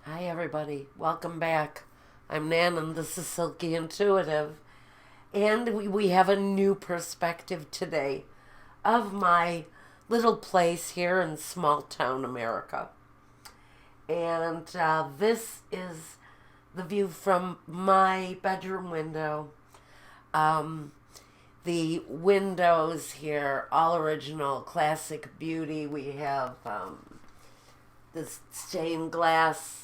Hi, everybody. Welcome back. I'm Nan, and this is Silky Intuitive. And we have a new perspective today of my little place here in small town America. And this is the view from my bedroom window. Um, the windows here, all original, classic beauty. We have this stained glass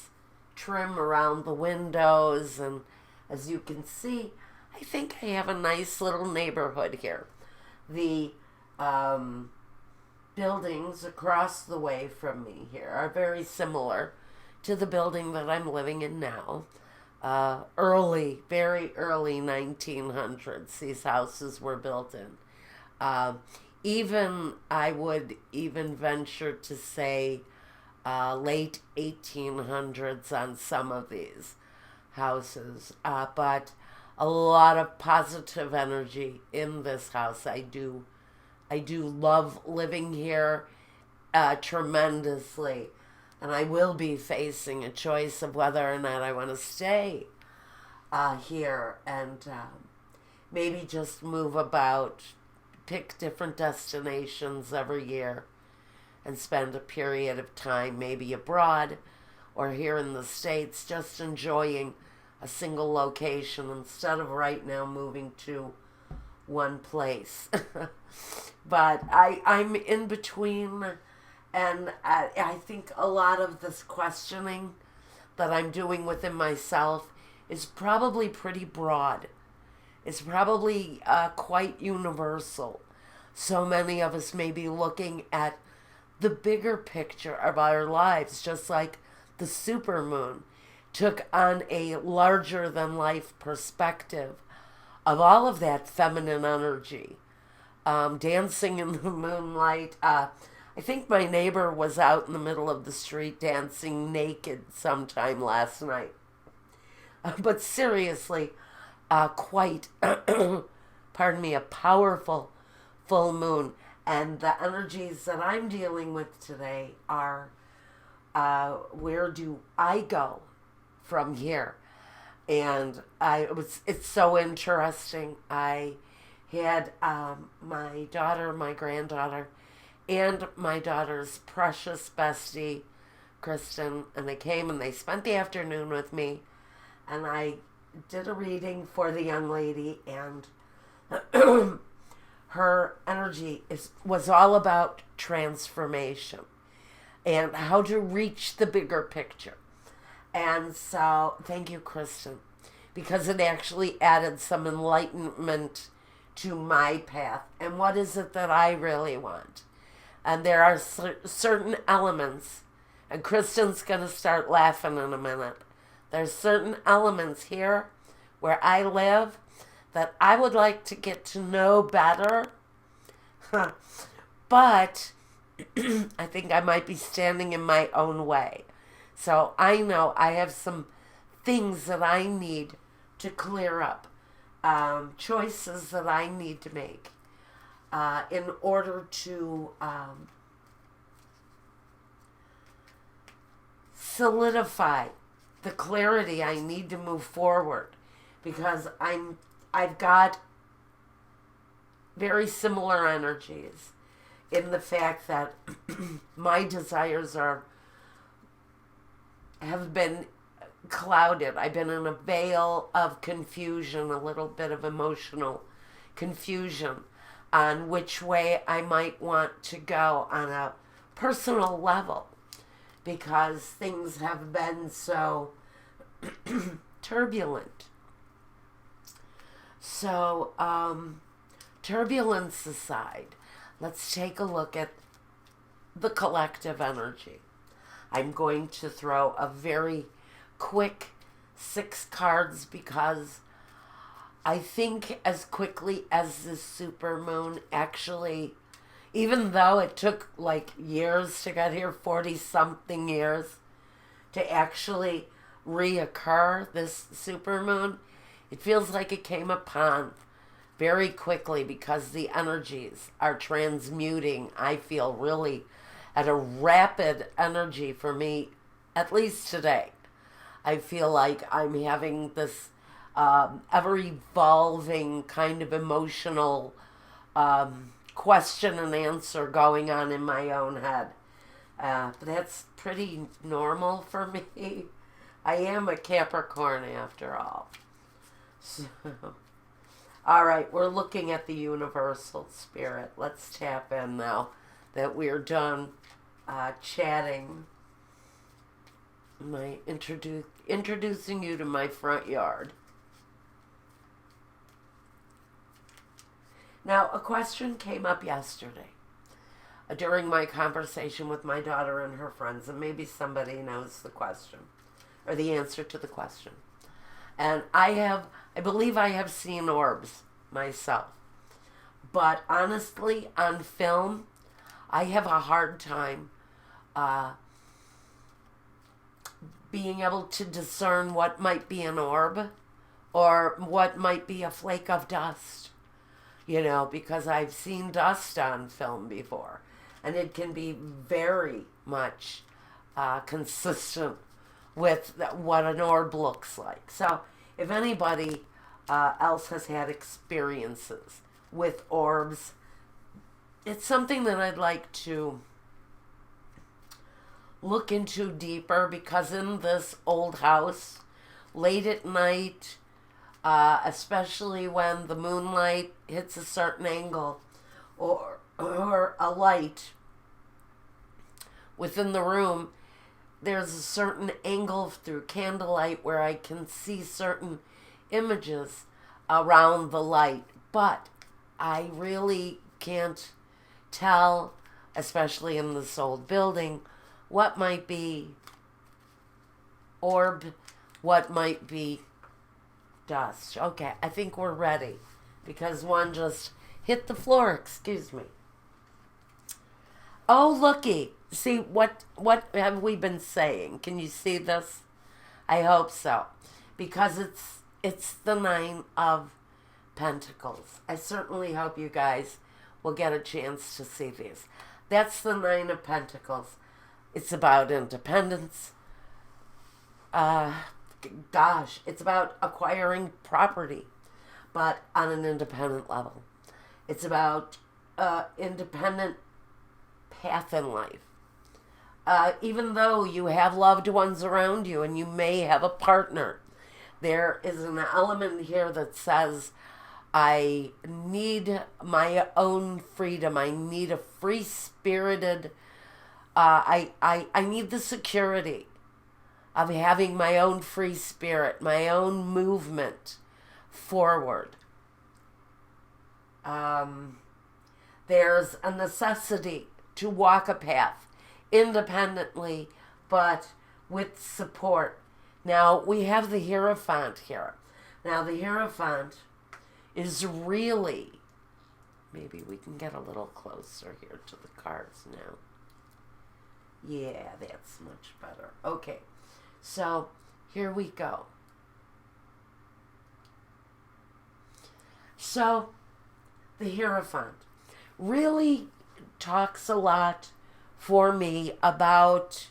trim around the windows, and as you can see, I think I have a nice little neighborhood here. The buildings across the way from me here are very similar to the building that I'm living in now. Very early 1900s, these houses were built in. Uh, even, I would even venture to say, late 1800s on some of these houses. But a lot of positive energy in this house. I do love living here tremendously, and I will be facing a choice of whether or not I want to stay here and maybe just move about, pick different destinations every year, and spend a period of time maybe abroad or here in the States just enjoying a single location instead of right now moving to one place. But I'm in between, and I think a lot of this questioning that I'm doing within myself is probably pretty broad. It's probably quite universal. So many of us may be looking at the bigger picture of our lives, just like the supermoon took on a larger than life perspective of all of that feminine energy. Dancing in the moonlight. I think my neighbor was out in the middle of the street dancing naked sometime last night. But seriously, quite, pardon me, a powerful full moon. And the energies that I'm dealing with today are where do I go from here? And it's so interesting. I had my daughter, my granddaughter, and my daughter's precious bestie, Kristen, and they came and they spent the afternoon with me, and I did a reading for the young lady, and her energy was all about transformation and how to reach the bigger picture. And so, thank you, Kristen, because it actually added some enlightenment to my path. And what is it that I really want? And there are certain elements, and Kristen's going to start laughing in a minute. There's certain elements here where I live that I would like to get to know better. But I think I might be standing in my own way. So I know I have some things that I need to clear up, choices that I need to make in order to solidify the clarity I need to move forward, because I've got very similar energies in the fact that my desires have been clouded. I've been in a veil of confusion, a little bit of emotional confusion on which way I might want to go on a personal level, because things have been so turbulent. So, turbulence aside, let's take a look at the collective energy. I'm going to throw a very quick 6 cards because I think as quickly as the supermoon actually, even though it took like years to get here, 40 something years to actually reoccur, this supermoon, it feels like it came upon very quickly because the energies are transmuting, I feel, really at a rapid energy for me, at least today. I feel like I'm having this ever evolving kind of emotional question and answer going on in my own head. But that's pretty normal for me. I am a Capricorn after all. So, all right, we're looking at the universal spirit. Let's tap in now that we're done chatting. Introducing you to my front yard. Now, a question came up yesterday during my conversation with my daughter and her friends, and maybe somebody knows the question or the answer to the question. And I believe I have seen orbs myself. But honestly, on film, I have a hard time being able to discern what might be an orb or what might be a flake of dust. You know, because I've seen dust on film before. And it can be very much consistent with what an orb looks like. So if anybody else has had experiences with orbs, it's something that I'd like to look into deeper, because in this old house, late at night, especially when the moonlight hits a certain angle or a light within the room, there's a certain angle through candlelight where I can see certain images around the light, but I really can't tell, especially in this old building, what might be orb, what might be dust. Okay, I think we're ready because one just hit the floor, excuse me. Oh, looky. See, what have we been saying? Can you see this? I hope so. Because it's the 9 of Pentacles. I certainly hope you guys will get a chance to see these. That's the 9 of Pentacles. It's about independence. It's about acquiring property, but on an independent level. It's about independent path in life. Even though you have loved ones around you and you may have a partner, there is an element here that says, I need my own freedom. I need a free-spirited, I need the security of having my own free spirit, my own movement forward. There's a necessity to walk a path independently, but with support. Now, we have the Hierophant here. Now, the Hierophant is really, maybe we can get a little closer here to the cards now. Yeah, that's much better. Okay, so here we go. So, the Hierophant really talks a lot for me about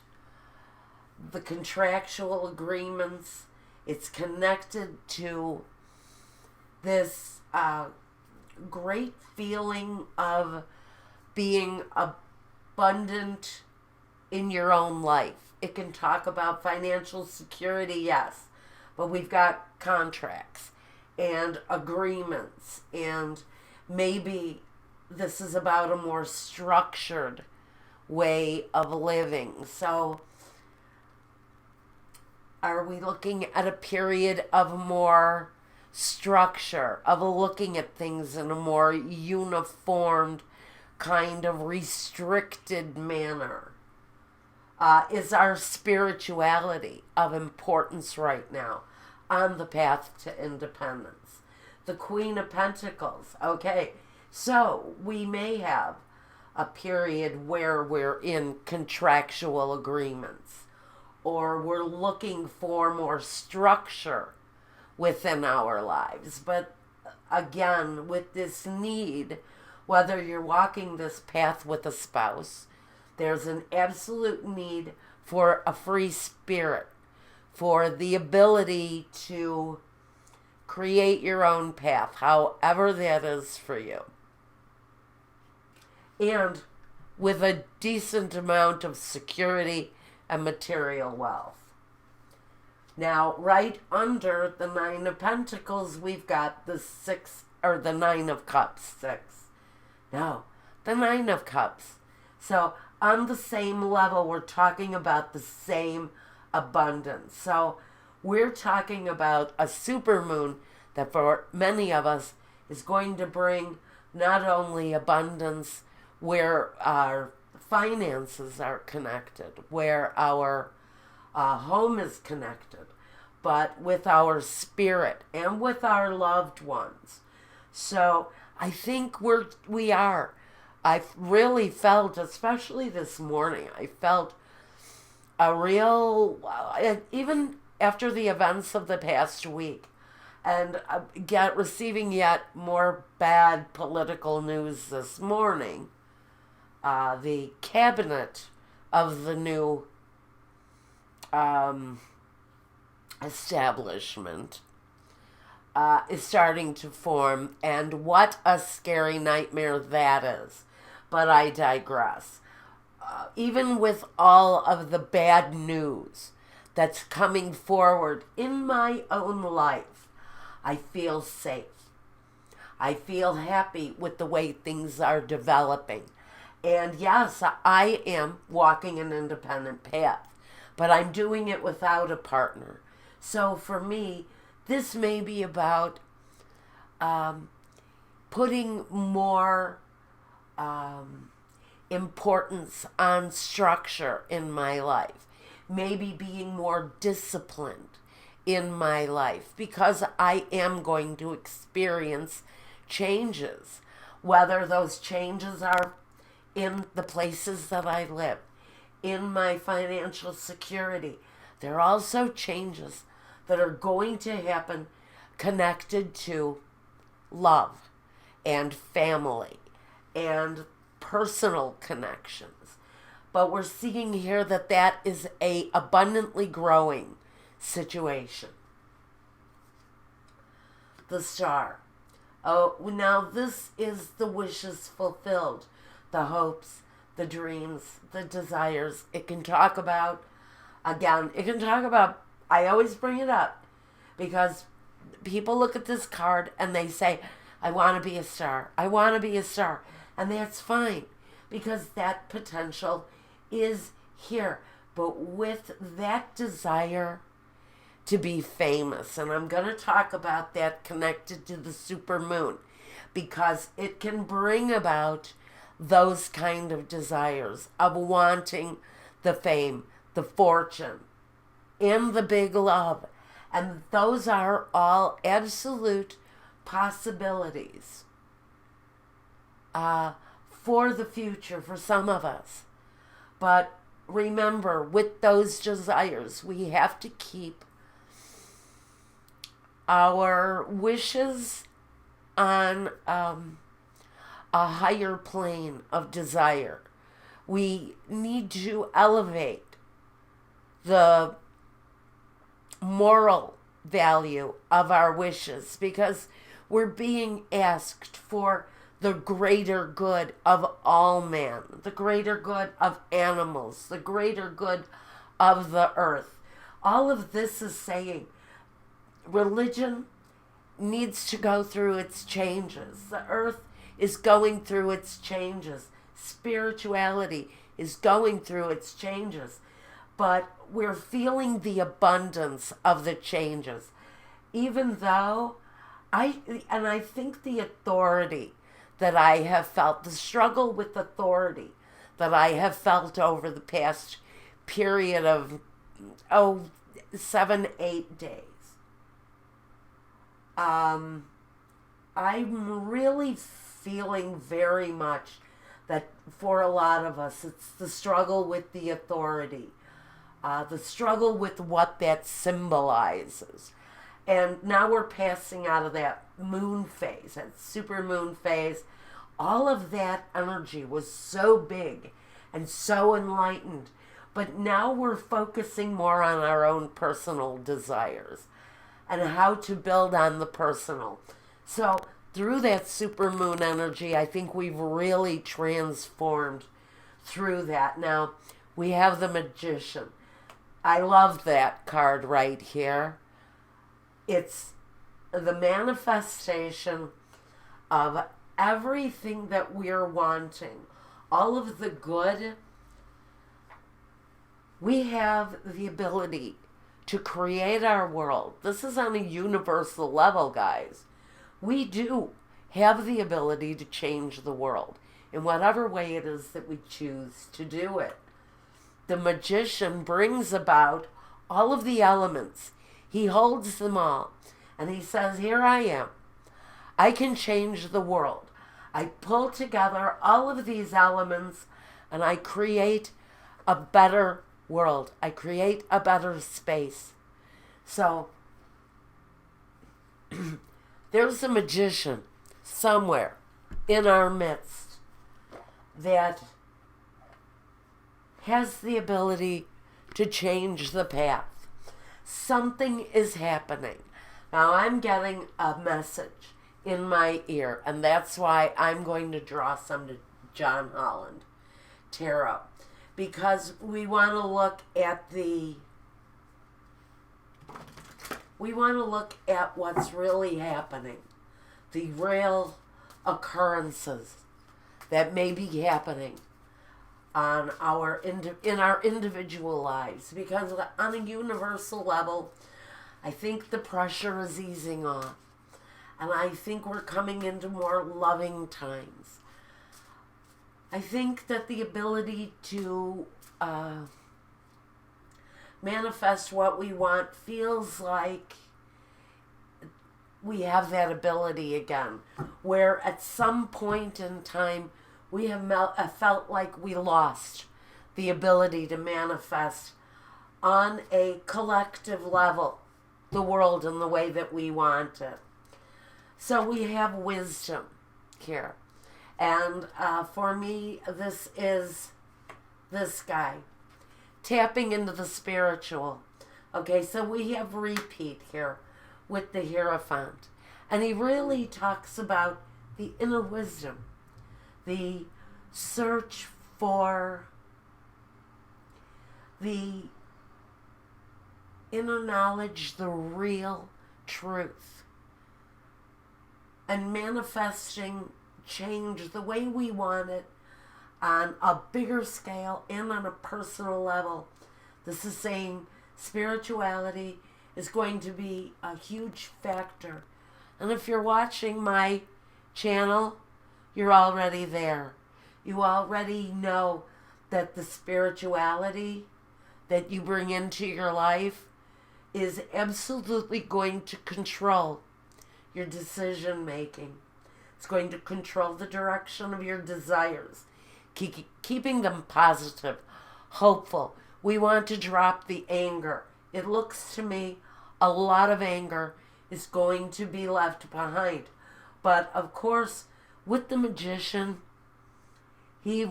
the contractual agreements. It's connected to this great feeling of being abundant in your own life. It can talk about financial security, yes, but we've got contracts and agreements, and maybe this is about a more structured way of living. So are we looking at a period of more structure, of looking at things in a more uniformed, kind of restricted manner? Is our spirituality of importance right now on the path to independence? The Queen of Pentacles. Okay, so we may have a period where we're in contractual agreements, or we're looking for more structure within our lives. But again, with this need, whether you're walking this path with a spouse, there's an absolute need for a free spirit for the ability to create your own path, however that is for you. And with a decent amount of security and material wealth. Now, right under the Nine of Pentacles, we've got the the Nine of Cups. No, the Nine of Cups. So on the same level, we're talking about the same abundance. So we're talking about a supermoon that for many of us is going to bring not only abundance where our finances are connected, where our home is connected, but with our spirit and with our loved ones. So I think we are. I've really felt, especially this morning, I felt a real, even after the events of the past week, and receiving yet more bad political news this morning. The cabinet of the new establishment is starting to form, and what a scary nightmare that is. But I digress. Even with all of the bad news that's coming forward in my own life, I feel safe. I feel happy with the way things are developing. And yes, I am walking an independent path, but I'm doing it without a partner. So for me, this may be about putting more importance on structure in my life, maybe being more disciplined in my life, because I am going to experience changes, whether those changes are in the places that I live, in my financial security. There are also changes that are going to happen connected to love and family and personal connections. But we're seeing here that is a abundantly growing situation. The Star. Oh, now this is the wishes fulfilled, the hopes, the dreams, the desires. It can talk about, I always bring it up because people look at this card and they say, I want to be a star. I want to be a star. And that's fine because that potential is here. But with that desire to be famous, and I'm going to talk about that connected to the supermoon, because it can bring about those kind of desires of wanting the fame, the fortune, and the big love. And those are all absolute possibilities for the future for some of us. But remember, with those desires, we have to keep our wishes on a higher plane of desire. We need to elevate the moral value of our wishes because we're being asked for the greater good of all man, the greater good of animals, the greater good of the earth. All of this is saying religion needs to go through its changes. The earth is going through its changes. Spirituality is going through its changes. But we're feeling the abundance of the changes. Even though I think the authority that I have felt, the struggle with authority that I have felt over the past period of 7-8 days. I'm really feeling very much that for a lot of us, it's the struggle with the authority, the struggle with what that symbolizes. And now we're passing out of that moon phase, that supermoon phase. All of that energy was so big and so enlightened. But now we're focusing more on our own personal desires and how to build on the personal. So through that supermoon energy, I think we've really transformed through that. Now we have the magician. I love that card right here. It's the manifestation of everything that we're wanting. All of the good. We have the ability to create our world. This is on a universal level, guys. We do have the ability to change the world in whatever way it is that we choose to do it. The magician brings about all of the elements. He holds them all. And he says, here I am. I can change the world. I pull together all of these elements and I create a better world. I create a better space. So there's a magician somewhere in our midst that has the ability to change the path. Something is happening. Now I'm getting a message in my ear, and that's why I'm going to draw some to John Holland Tarot, because we want to look at what's really happening, the real occurrences that may be happening on in our individual lives, because on a universal level, I think the pressure is easing off, and I think we're coming into more loving times. I think that the ability to manifest what we want feels like we have that ability again, where at some point in time we have felt like we lost the ability to manifest on a collective level the world in the way that we want it. So we have wisdom here. And for me, this is this guy, tapping into the spiritual. Okay, so we have repeat here with the Hierophant. And he really talks about the inner wisdom, the search for the inner knowledge, the real truth, and manifesting change the way we want it on a bigger scale and on a personal level. This is saying spirituality is going to be a huge factor. And if you're watching my channel, you're already there. You already know that the spirituality that you bring into your life is absolutely going to control your decision making. It's going to control the direction of your desires, keeping them positive, hopeful. We want to drop the anger. It looks to me a lot of anger is going to be left behind. But of course, with the magician, he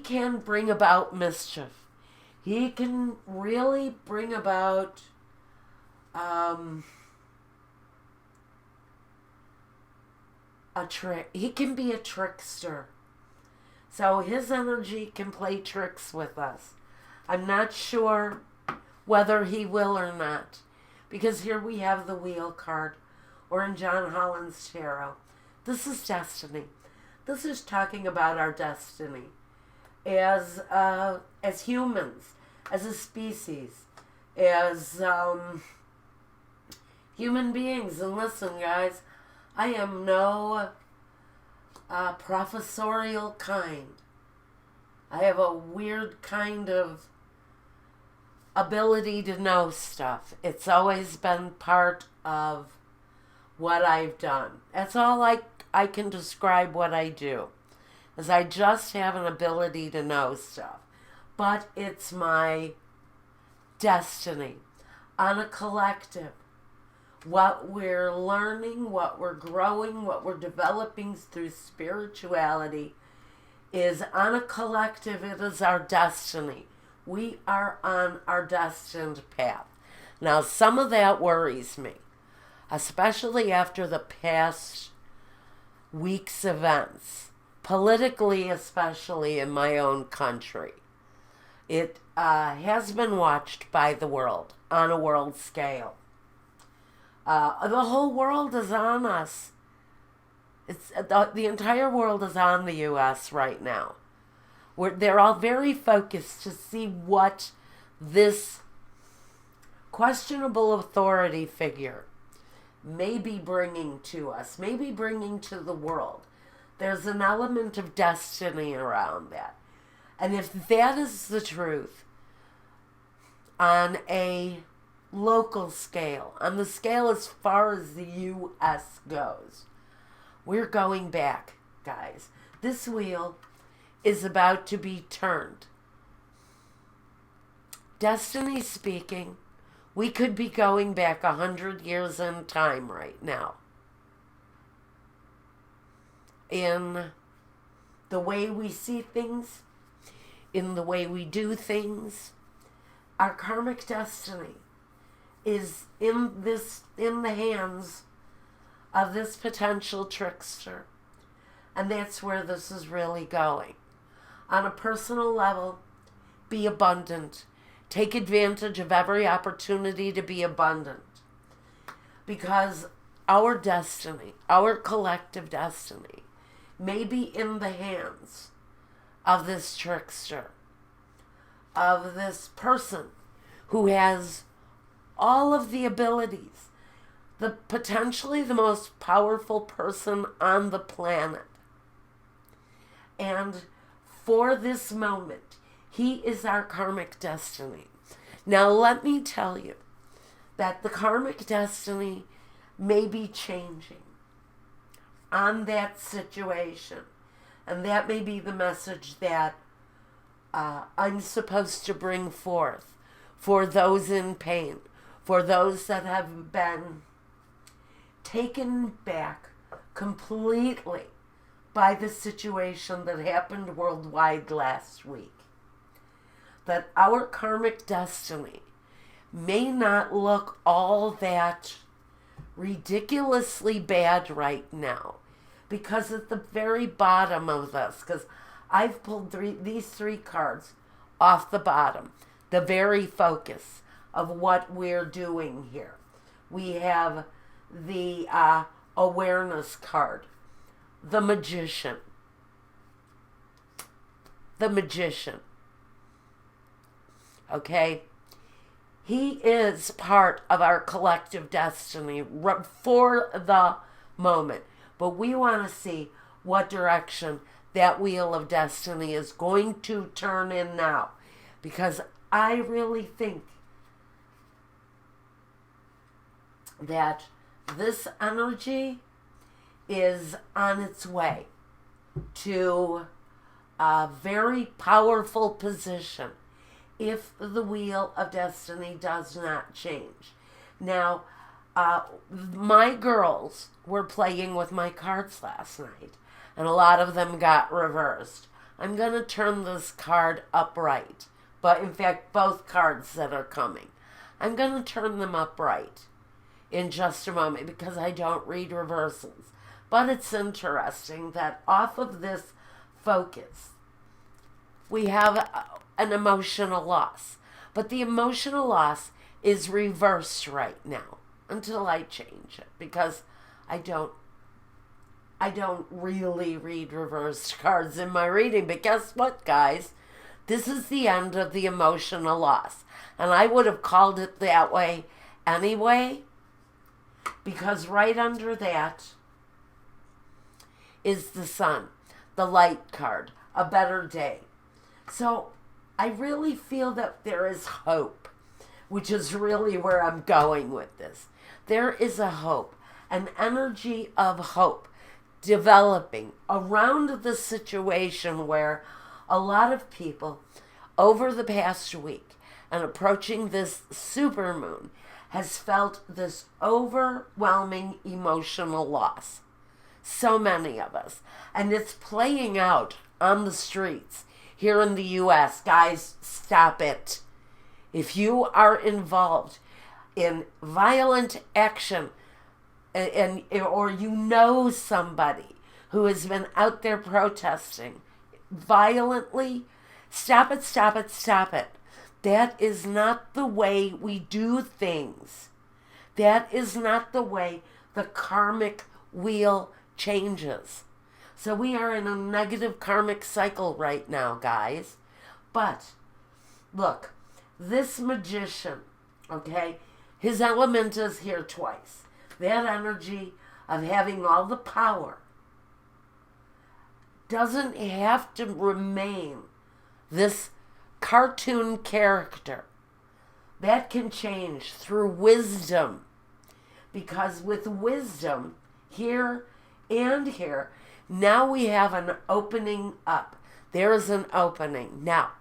can bring about mischief. He can really bring about a trick. He can be a trickster. So his energy can play tricks with us. I'm not sure whether he will or not, because here we have the Wheel card, or in John Holland's Tarot. This is destiny. This is talking about our destiny as humans, as a species, as human beings. And listen, guys, I am no professorial kind. I have a weird kind of ability to know stuff. It's always been part of what I've done. That's all I can describe what I do, is I just have an ability to know stuff. But it's my destiny on a collective. What we're learning, what we're growing, what we're developing through spirituality is on a collective, it is our destiny. We are on our destined path. Now, some of that worries me, especially after the past week's events, politically, especially in my own country. It has been watched by the world on a world scale. The whole world is on us. The entire world is on the U.S. right now. They're all very focused to see what this questionable authority figure may be bringing to us, may be bringing to the world. There's an element of destiny around that. And if that is the truth, on a local scale, on the scale as far as the U.S. goes, we're going back, guys. This wheel is about to be turned. Destiny speaking, we could be going back 100 years in time right now. In the way we see things, in the way we do things, our karmic destiny is in the hands of this potential trickster. And that's where this is really going. On a personal level, be abundant. Take advantage of every opportunity to be abundant. Because our destiny, our collective destiny, may be in the hands of this trickster, of this person who has all of the abilities, potentially the most powerful person on the planet. And for this moment, he is our karmic destiny. Now let me tell you that the karmic destiny may be changing on that situation. And that may be the message that I'm supposed to bring forth for those in pain, for those that have been taken back completely by the situation that happened worldwide last week. That our karmic destiny may not look all that ridiculously bad right now. Because at the very bottom of this, because I've pulled these three cards off the bottom, the very focus of what we're doing here. We have the awareness card, the magician. The magician. Okay? He is part of our collective destiny for the moment. But we want to see what direction that wheel of destiny is going to turn in now. Because I really think that this energy is on its way to a very powerful position if the wheel of destiny does not change. Now, my girls were playing with my cards last night, and a lot of them got reversed. I'm going to turn this card upright, but in fact, both cards that are coming. I'm going to turn them upright in just a moment because I don't read reversals. But it's interesting that off of this focus, we have an emotional loss. But the emotional loss is reversed right now. Until I change it, because I don't really read reversed cards in my reading. But guess what, guys? This is the end of the emotional loss. And I would have called it that way anyway, because right under that is the sun, the light card, a better day. So I really feel that there is hope, which is really where I'm going with this. There is a hope, an energy of hope developing around the situation where a lot of people over the past week and approaching this supermoon has felt this overwhelming emotional loss. So many of us. And it's playing out on the streets here in the U.S. Guys, stop it. If you are involved in violent action or you know somebody who has been out there protesting violently, stop it, stop it, stop it. That is not the way we do things. That is not the way the karmic wheel changes. So we are in a negative karmic cycle right now, guys. But look, this magician, okay, his element is here twice. That energy of having all the power doesn't have to remain this cartoon character. That can change through wisdom. Because with wisdom, here and here, now we have an opening up. There is an opening. Now,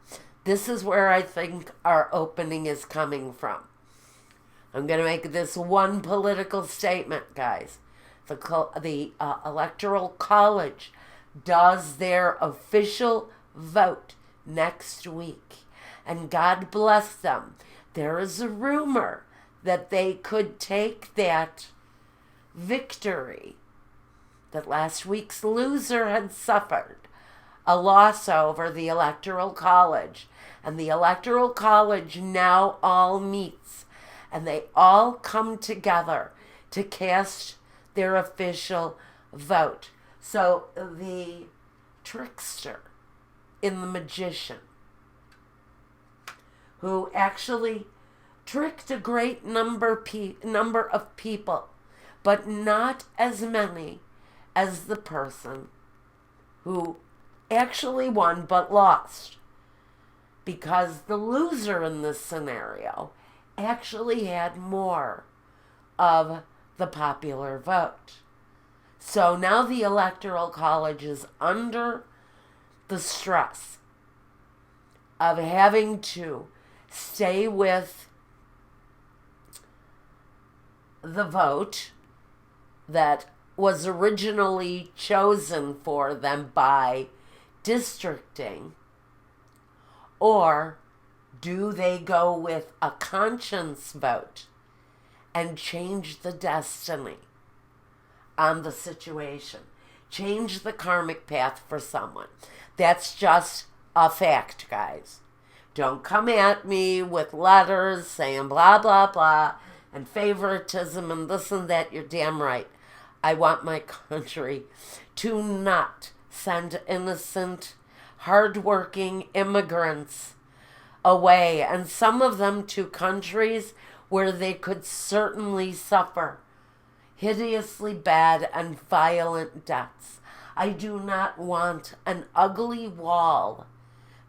this is where I think our opening is coming from. I'm going to make this one political statement, guys. The Electoral College does their official vote next week. And God bless them. There is a rumor that they could take that victory that last week's loser had suffered, a loss over the Electoral College. And the Electoral College now all meets, and they all come together to cast their official vote. So the trickster in the magician, who actually tricked a great number of people, but not as many as the person who actually won but lost. Because the loser in this scenario actually had more of the popular vote. So now the Electoral College is under the stress of having to stay with the vote that was originally chosen for them by districting, or do they go with a conscience vote and change the destiny on the situation, change the karmic path for someone? That's just a fact, guys. Don't come at me with letters saying blah, blah, blah, and favoritism and this and that. You're damn right. I want my country to not send innocent, hardworking immigrants away, and some of them to countries where they could certainly suffer hideously bad and violent deaths. I do not want an ugly wall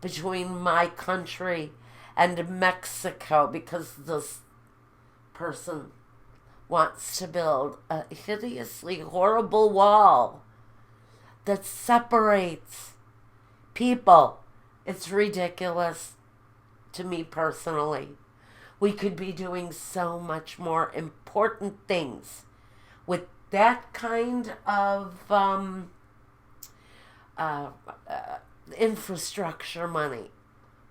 between my country and Mexico because this person wants to build a hideously horrible wall that separates people. It's ridiculous to me personally. We could be doing so much more important things with that kind of infrastructure money.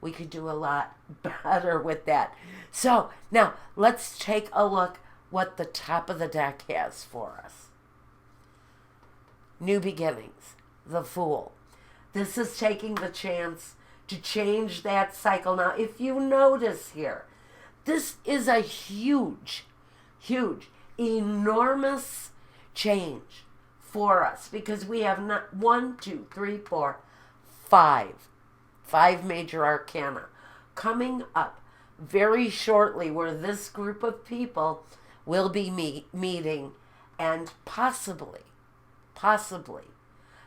We could do a lot better with that. So now let's take a look what the top of the deck has for us. New beginnings, the Fool. This is taking the chance to change that cycle. Now, if you notice here, this is a huge, enormous change for us because we have not 1, 2, 3, 4, 5 major arcana coming up very shortly, where this group of people will be meeting and possibly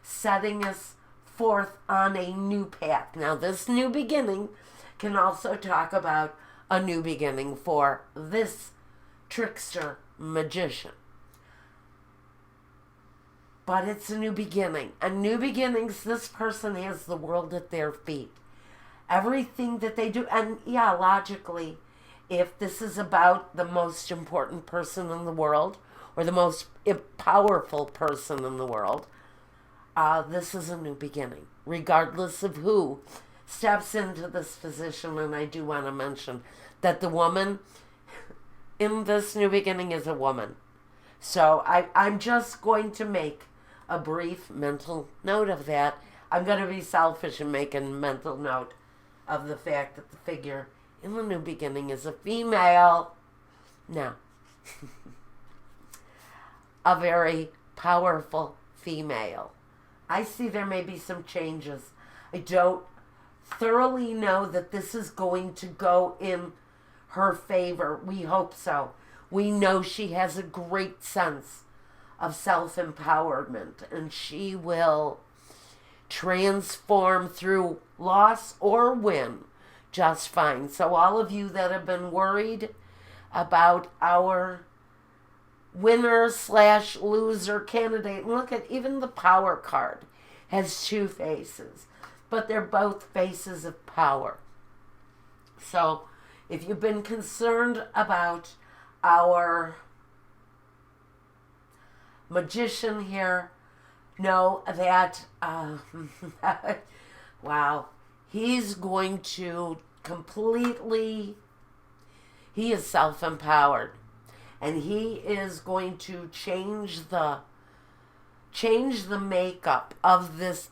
setting us forth on a new path. Now, this new beginning can also talk about a new beginning for this trickster magician. But it's a new beginning. And new beginnings, this person has the world at their feet. Everything that they do, and yeah, logically, if this is about the most important person in the world, or the most powerful person in the world. This is a new beginning, regardless of who steps into this position. And I do want to mention that the woman in this new beginning is a woman. So I'm just going to make a brief mental note of that. I'm going to be selfish and make a mental note of the fact that the figure in the new beginning is a female. Now, a very powerful female. I see there may be some changes. I don't thoroughly know that this is going to go in her favor. We hope so. We know she has a great sense of self-empowerment, and she will transform through loss or win just fine. So all of you that have been worried about our winner/loser candidate, and look at even the power card has two faces, but they're both faces of power. So if you've been concerned about our magician here, know that wow, he's going to completely, he is self-empowered, and he is going to change the makeup of this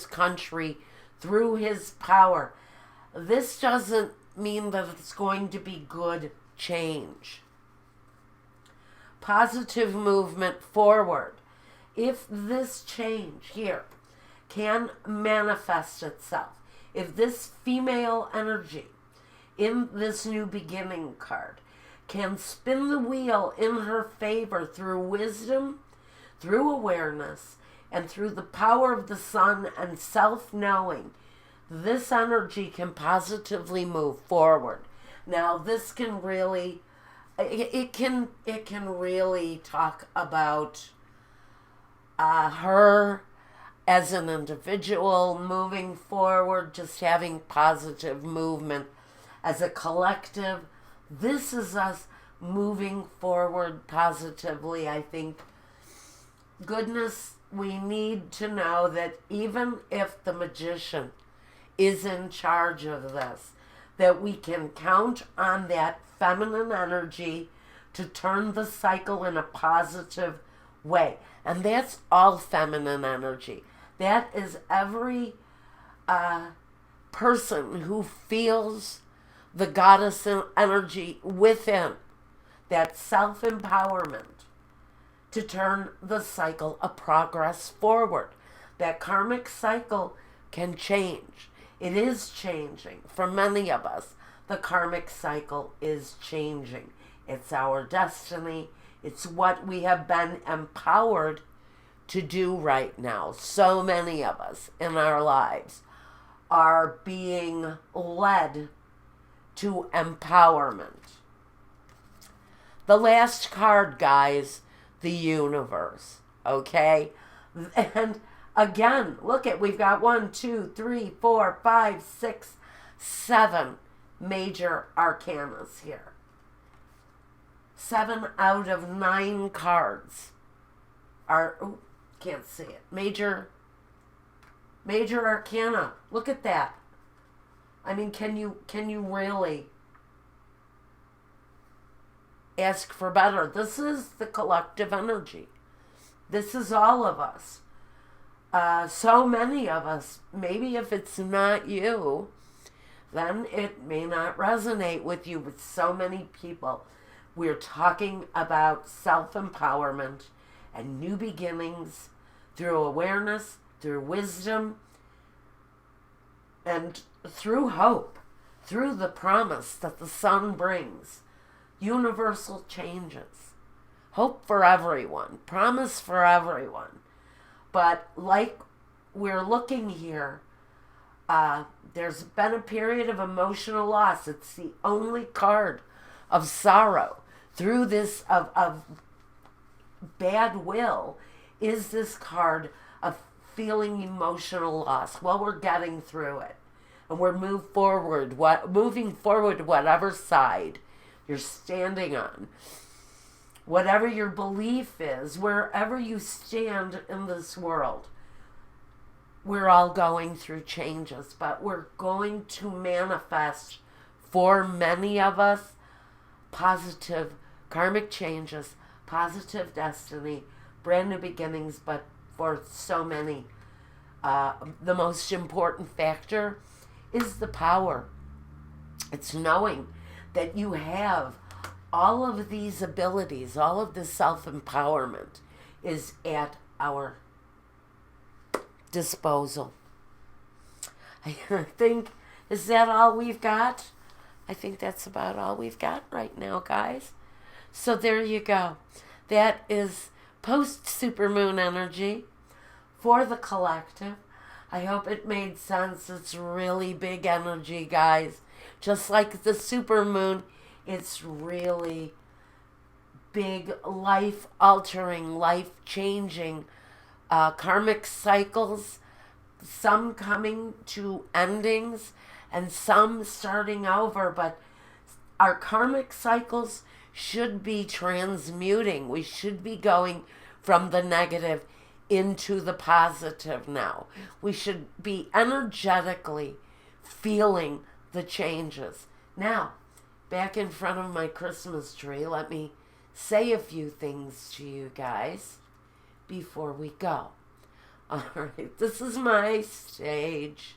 country through his power. This doesn't mean that it's going to be good change. Positive movement forward. If this change here can manifest itself, if this female energy in this new beginning card can spin the wheel in her favor through wisdom, through awareness, and through the power of the sun and self-knowing, this energy can positively move forward. Now, this can really, it can really talk about her as an individual moving forward, just having positive movement as a collective. This is us moving forward positively. I think, goodness, we need to know that even if the magician is in charge of this, that we can count on that feminine energy to turn the cycle in a positive way. And that's all feminine energy. That is every person who feels the goddess energy within, that self-empowerment to turn the cycle of progress forward. That karmic cycle can change. It is changing. For many of us, the karmic cycle is changing. It's our destiny. It's what we have been empowered to do right now. So many of us in our lives are being led to empowerment. The last card, guys, the universe. Okay? And again, look at, we've got 1, 2, 3, 4, 5, 6, 7 major arcanas here. 7 out of 9 cards are, oh, can't see it. Major arcana. Look at that. I mean, can you really ask for better? This is the collective energy. This is all of us. So many of us, maybe if it's not you, then it may not resonate with you. With so many people, we're talking about self-empowerment and new beginnings through awareness, through wisdom, and through hope, through the promise that the sun brings. Universal changes. Hope for everyone. Promise for everyone. But like we're looking here, there's been a period of emotional loss. It's the only card of sorrow. Through this of bad will is this card of feeling emotional loss. Well, we're getting through it. And we're moving forward, whatever side you're standing on. whatever your belief is, wherever you stand in this world, we're all going through changes, but we're going to manifest, for many of us, positive karmic changes, positive destiny, brand new beginnings. But for so many, the most important factor is the power. It's knowing that you have all of these abilities, all of this self-empowerment is at our disposal. I think, is that all we've got? I think that's about all we've got right now, guys. So there you go. That is post-supermoon energy for the collective. I hope it made sense. It's really big energy, guys. Just like the supermoon, it's really big, life-altering, life-changing karmic cycles, some coming to endings and some starting over, but our karmic cycles should be transmuting. We should be going from the negative into the positive now. We should be energetically feeling the changes. Now, back in front of my Christmas tree, let me say a few things to you guys before we go. All right, this is my stage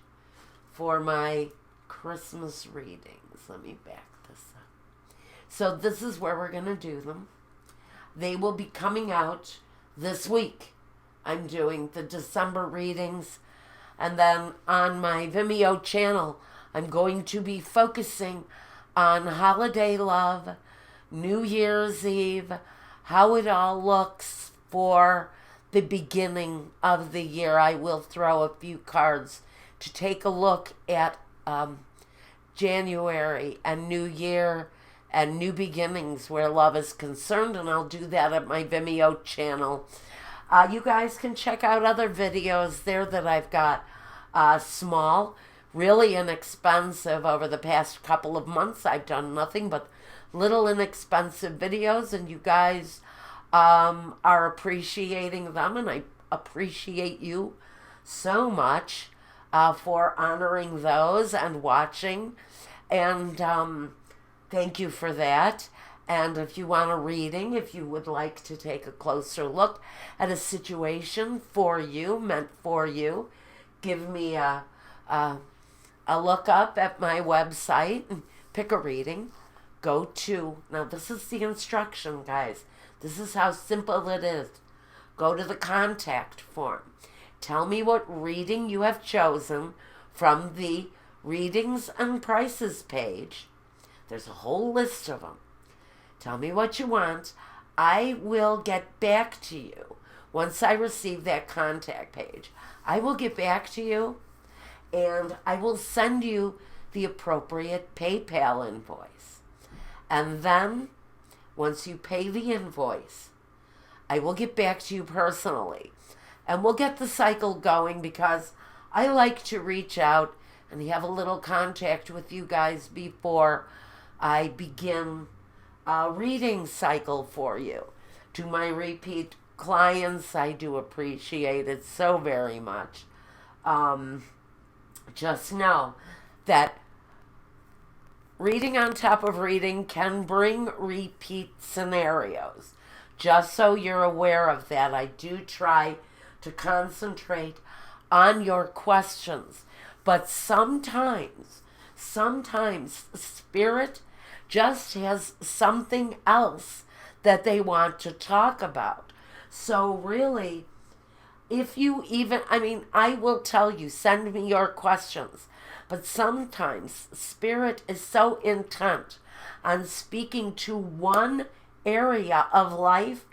for my Christmas readings. Let me back this up. So this is where we're going to do them. They will be coming out this week. I'm doing the December readings. And then on my Vimeo channel, I'm going to be focusing on holiday love, New Year's Eve, how it all looks for the beginning of the year. I will throw a few cards to take a look at January and New Year and new beginnings where love is concerned, and I'll do that at my Vimeo channel. You guys can check out other videos there that I've got small, really inexpensive. Over the past couple of months, I've done nothing but little inexpensive videos, and you guys are appreciating them, and I appreciate you so much for honoring those and watching, and thank you for that. And if you want a reading, if you would like to take a closer look at a situation for you, meant for you, give me a look up at my website and pick a reading. Go to, now this is the instruction, guys. This is how simple it is. Go to the contact form. Tell me what reading you have chosen from the readings and prices page. There's a whole list of them. Tell me what you want. I will get back to you once I receive that contact page. I will get back to you and I will send you the appropriate PayPal invoice. And then, once you pay the invoice, I will get back to you personally. And we'll get the cycle going because I like to reach out and have a little contact with you guys before I begin a reading cycle for you. To my repeat clients, I do appreciate it so very much. Just know that reading on top of reading can bring repeat scenarios. Just so you're aware of that, I do try to concentrate on your questions. But sometimes Spirit just has something else that they want to talk about. So really, if you even, I will tell you, send me your questions. But sometimes Spirit is so intent on speaking to one area of life,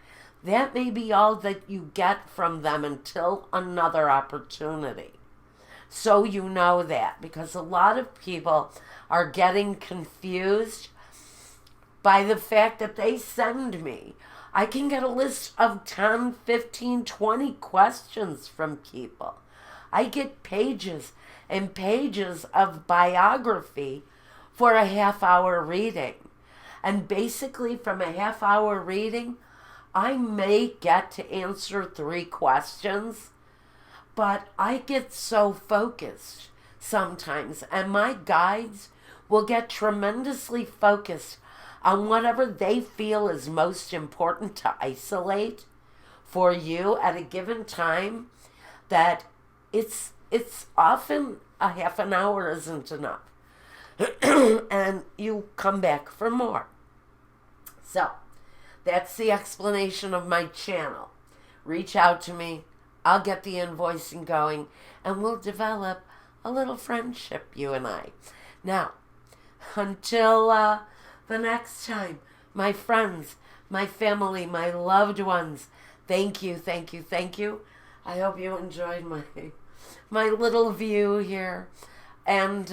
that may be all that you get from them until another opportunity. So you know that, because a lot of people are getting confused by the fact that they send me. I can get a list of 10, 15, 20 questions from people. I get pages and pages of biography for a half-hour reading. And basically from a half-hour reading, I may get to answer 3 questions, but I get so focused sometimes, and my guides will get tremendously focused on whatever they feel is most important to isolate for you at a given time, that it's often a half an hour isn't enough. And you come back for more. So that's the explanation of my channel. Reach out to me. I'll get the invoicing going, and we'll develop a little friendship, you and I. Now, until the next time, my friends, my family, my loved ones, thank you, thank you, thank you. I hope you enjoyed my little view here. And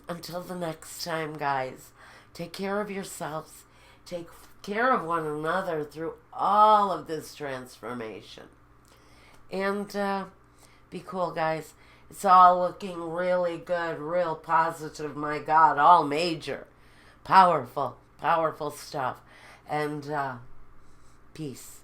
until the next time, guys, take care of yourselves. Take care of one another through all of this transformation. And be cool, guys. It's all looking really good, real positive, my God, all major. Powerful, powerful stuff. And peace.